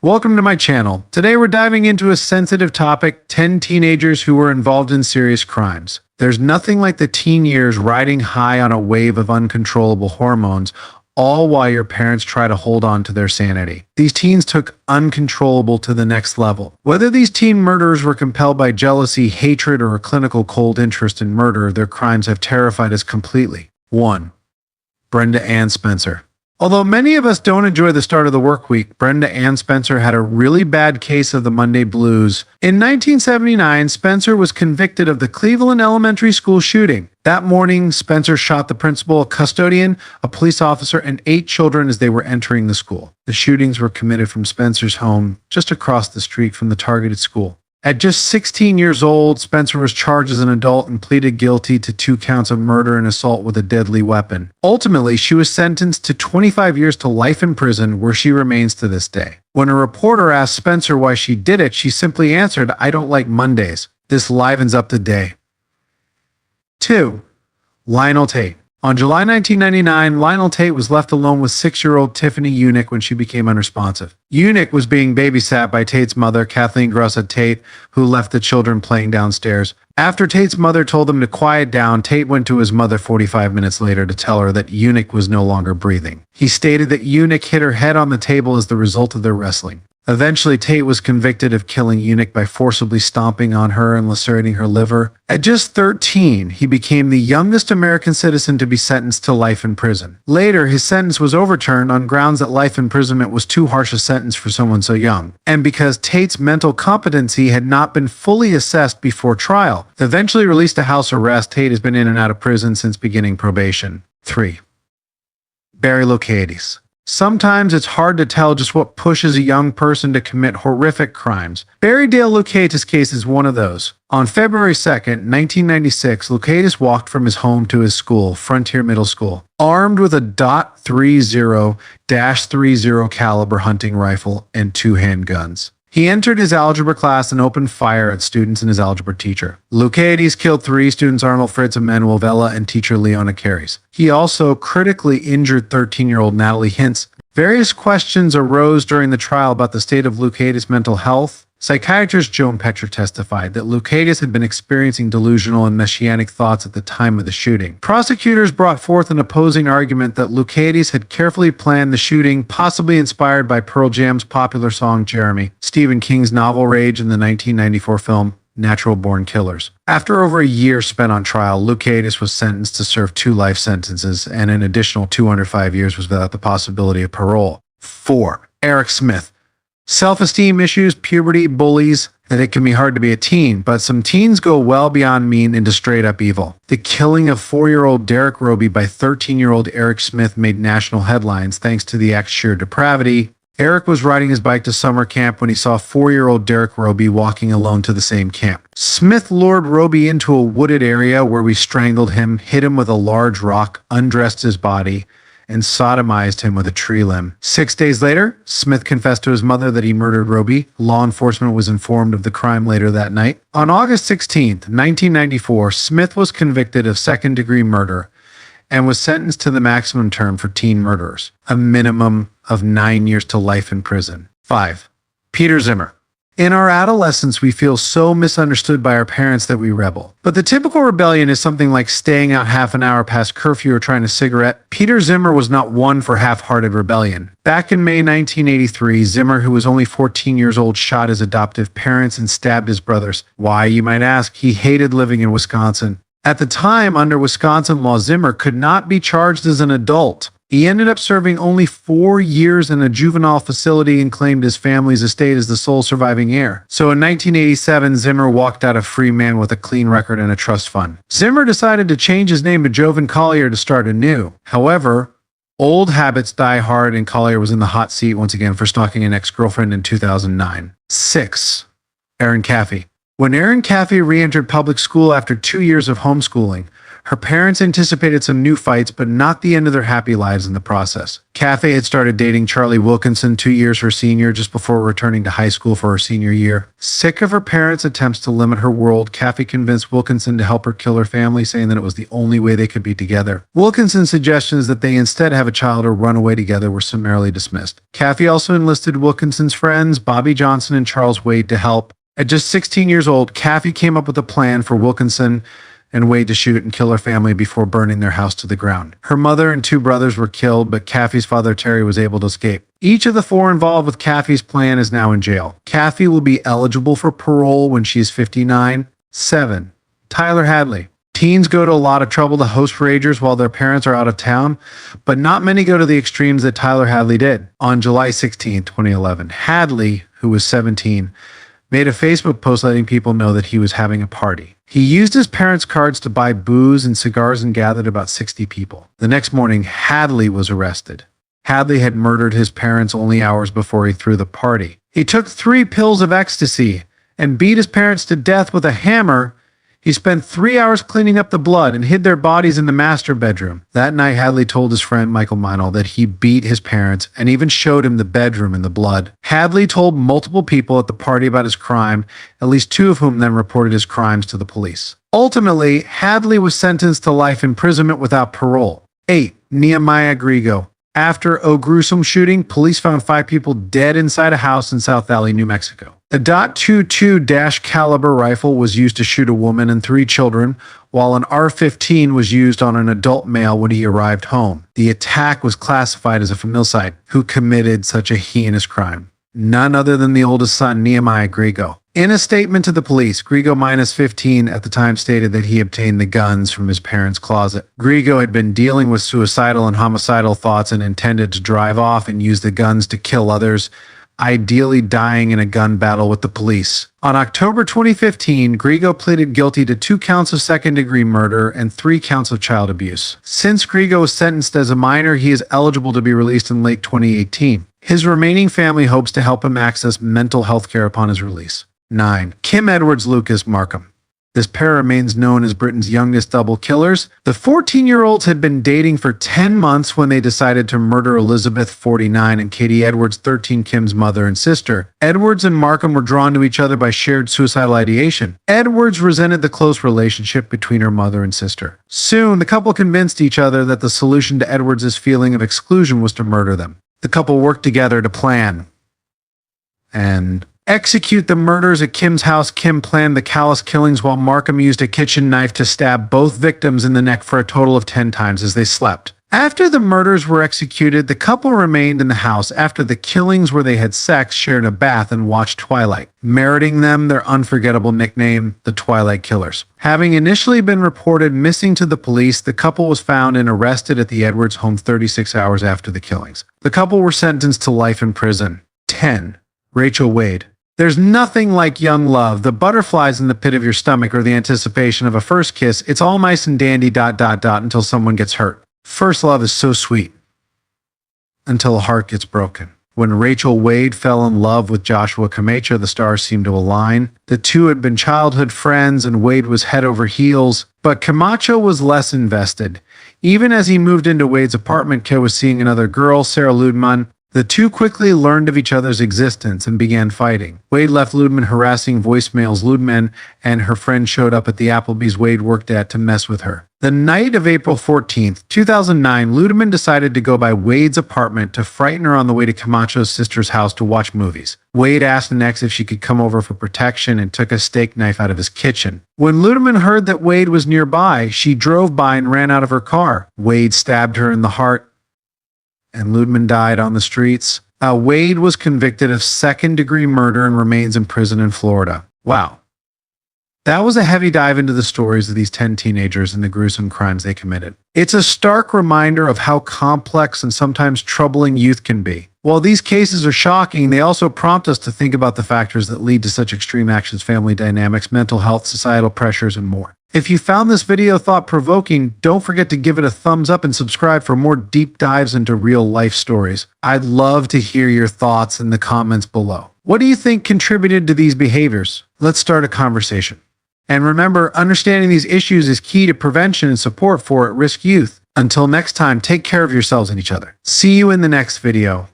Welcome to my channel. Today we're diving into a sensitive topic, 10 teenagers who were involved in serious crimes. There's nothing like the teen years riding high on a wave of uncontrollable hormones, all while your parents try to hold on to their sanity. These teens took uncontrollable to the next level. Whether these teen murderers were compelled by jealousy, hatred, or a clinical cold interest in murder, their crimes have terrified us completely. 1. Brenda Ann Spencer. Although many of us don't enjoy the start of the work week, Brenda Ann Spencer had a really bad case of the Monday blues. In 1979, Spencer was convicted of the Cleveland Elementary School shooting. That morning, Spencer shot the principal, a custodian, a police officer, and 8 children as they were entering the school. The shootings were committed from Spencer's home just across the street from the targeted school. At just 16 years old, Spencer was charged as an adult and pleaded guilty to 2 counts of murder and assault with a deadly weapon. Ultimately, she was sentenced to 25 years to life in prison, where she remains to this day. When a reporter asked Spencer why she did it, she simply answered, "I don't like Mondays. This livens up the day." 2. Lionel Tate. On July 1999, Lionel Tate was left alone with 6-year-old Tiffany Eunick when she became unresponsive. Eunick was being babysat by Tate's mother, Kathleen Grossa Tate, who left the children playing downstairs. After Tate's mother told them to quiet down, Tate went to his mother 45 minutes later to tell her that Eunick was no longer breathing. He stated that Eunick hit her head on the table as the result of their wrestling. Eventually, Tate was convicted of killing Eunick by forcibly stomping on her and lacerating her liver. At just 13, he became the youngest American citizen to be sentenced to life in prison. Later, his sentence was overturned on grounds that life imprisonment was too harsh a sentence for someone so young, and because Tate's mental competency had not been fully assessed before trial. Eventually released to house arrest, Tate has been in and out of prison since beginning probation. 3. Barry Locaides. Sometimes it's hard to tell just what pushes a young person to commit horrific crimes. Barry Dale Locaides' case is one of those. On February 2nd, 1996, Locaides walked from his home to his school, Frontier Middle School, armed with a .30-30 caliber hunting rifle and 2 handguns. He entered his algebra class and opened fire at students and his algebra teacher. Locaides killed 3 students, Arnold Fritz, Emmanuel Vela, and teacher Leona Carries. He also critically injured 13-year-old Natalie Hintz. Various questions arose during the trial about the state of Locaides' mental health. Psychiatrist Joan Petcher testified that Locaides had been experiencing delusional and messianic thoughts at the time of the shooting. Prosecutors brought forth an opposing argument that Locaides had carefully planned the shooting, possibly inspired by Pearl Jam's popular song Jeremy, Stephen King's novel Rage, and the 1994 film Natural Born Killers. After over a year spent on trial, Locaides was sentenced to serve 2 life sentences, and an additional 205 years was without the possibility of parole. 4. Eric Smith. Self-esteem issues, puberty, bullies, that it can be hard to be a teen, but some teens go well beyond mean into straight-up evil. The killing of 4-year-old Derek Roby by 13-year-old Eric Smith made national headlines thanks to the act's sheer depravity. Eric was riding his bike to summer camp when he saw 4-year-old Derek Roby walking alone to the same camp. Smith lured Roby into a wooded area where we strangled him, hit him with a large rock, undressed his body, and sodomized him with a tree limb. 6 days later, Smith confessed to his mother that he murdered Roby. Law enforcement was informed of the crime later that night. On August 16, 1994, Smith was convicted of second-degree murder and was sentenced to the maximum term for teen murderers, a minimum of 9 years to life in prison. 5. Peter Zimmer. In our adolescence, we feel so misunderstood by our parents that we rebel. But the typical rebellion is something like staying out half an hour past curfew or trying a cigarette. Peter Zimmer was not one for half-hearted rebellion. Back in May 1983, Zimmer, who was only 14 years old, shot his adoptive parents and stabbed his brothers. Why, you might ask? He hated living in Wisconsin. At the time, under Wisconsin law, Zimmer could not be charged as an adult. He ended up serving only 4 years in a juvenile facility and claimed his family's estate as the sole surviving heir. So in 1987, Zimmer walked out a free man with a clean record and a trust fund. Zimmer decided to change his name to Jovan Collier to start anew. However, old habits die hard, and Collier was in the hot seat once again for stalking an ex-girlfriend in 2009. 6. Erin Caffey. When Erin Caffey re-entered public school after 2 years of homeschooling, Her parents anticipated some new fights, but not the end of their happy lives in the process. Kathy had started dating Charlie Wilkinson 2 years her senior, just before returning to high school for her senior year. Sick of her parents' attempts to limit her world, Kathy convinced Wilkinson to help her kill her family, saying that it was the only way they could be together. Wilkinson's suggestions that they instead have a child or run away together were summarily dismissed. Kathy also enlisted Wilkinson's friends, Bobby Johnson and Charles Wade, to help. At just 16 years old, Kathy came up with a plan for Wilkinson and Wade to shoot and kill her family before burning their house to the ground. Her mother and 2 brothers were killed, but Kathy's father, Terry, was able to escape. Each of the 4 involved with Kathy's plan is now in jail. Kathy will be eligible for parole when she is 59. 7. Tyler Hadley. Teens go to a lot of trouble to host ragers while their parents are out of town, but not many go to the extremes that Tyler Hadley did. On July 16, 2011, Hadley, who was 17, made a Facebook post letting people know that he was having a party. He used his parents' cards to buy booze and cigars and gathered about 60 people. The next morning, Hadley was arrested. Hadley had murdered his parents only hours before he threw the party. He took 3 pills of ecstasy and beat his parents to death with a hammer. He spent 3 hours cleaning up the blood and hid their bodies in the master bedroom. That night, Hadley told his friend Michael Meinl that he beat his parents and even showed him the bedroom and the blood. Hadley told multiple people at the party about his crime, at least 2 of whom then reported his crimes to the police. Ultimately, Hadley was sentenced to life imprisonment without parole. 8. Nehemiah Grigo. After a gruesome shooting, police found 5 people dead inside a house in South Valley, New Mexico. A .22 caliber rifle was used to shoot a woman and 3 children, while an AR-15 was used on an adult male when he arrived home. The attack was classified as a familicide. Who committed such a heinous crime? None other than the oldest son, Nehemiah Grigo. In a statement to the police, Grigo, minus 15, at the time stated that he obtained the guns from his parents' closet. Grigo had been dealing with suicidal and homicidal thoughts and intended to drive off and use the guns to kill others, ideally dying in a gun battle with the police. On October 2015, Grigo pleaded guilty to 2 counts of second-degree murder and 3 counts of child abuse. Since Grigo was sentenced as a minor, he is eligible to be released in late 2018. His remaining family hopes to help him access mental health care upon his release. 9. Kim Edwards Lucas Markham. This pair remains known as Britain's youngest double killers. The 14-year-olds had been dating for 10 months when they decided to murder Elizabeth, 49, and Katie Edwards, 13, Kim's mother and sister. Edwards and Markham were drawn to each other by shared suicidal ideation. Edwards resented the close relationship between her mother and sister. Soon, the couple convinced each other that the solution to Edwards' feeling of exclusion was to murder them. The couple worked together to plan and execute the murders at Kim's house. Kim planned the callous killings while Markham used a kitchen knife to stab both victims in the neck for a total of 10 times as they slept. After the murders were executed, the couple remained in the house after the killings where they had sex, shared a bath, and watched Twilight, meriting them their unforgettable nickname, the Twilight Killers. Having initially been reported missing to the police, the couple was found and arrested at the Edwards home 36 hours after the killings. The couple were sentenced to life in prison. 10. Rachel Wade. There's nothing like young love, the butterflies in the pit of your stomach or the anticipation of a first kiss. It's all nice and dandy ... until someone gets hurt. First love is so sweet until a heart gets broken. When Rachel Wade fell in love with Joshua Camacho, the stars seemed to align. The two had been childhood friends and Wade was head over heels, but Camacho was less invested. Even as he moved into Wade's apartment, Kay was seeing another girl, Sarah Ludman. The two quickly learned of each other's existence and began fighting. Wade left Ludman harassing voicemails. Ludman and her friend showed up at the Applebee's Wade worked at to mess with her. The night of April 14th, 2009, Ludman decided to go by Wade's apartment to frighten her on the way to Camacho's sister's house to watch movies. Wade asked an ex if she could come over for protection and took a steak knife out of his kitchen. When Ludman heard that Wade was nearby, she drove by and ran out of her car. Wade stabbed her in the heart, and Ludman died on the streets. Wade was convicted of second-degree murder and remains in prison in Florida. Wow. That was a heavy dive into the stories of these 10 teenagers and the gruesome crimes they committed. It's a stark reminder of how complex and sometimes troubling youth can be. While these cases are shocking, they also prompt us to think about the factors that lead to such extreme actions: family dynamics, mental health, societal pressures, and more. If you found this video thought-provoking, don't forget to give it a thumbs up and subscribe for more deep dives into real-life stories. I'd love to hear your thoughts in the comments below. What do you think contributed to these behaviors? Let's start a conversation. And remember, understanding these issues is key to prevention and support for at-risk youth. Until next time, take care of yourselves and each other. See you in the next video.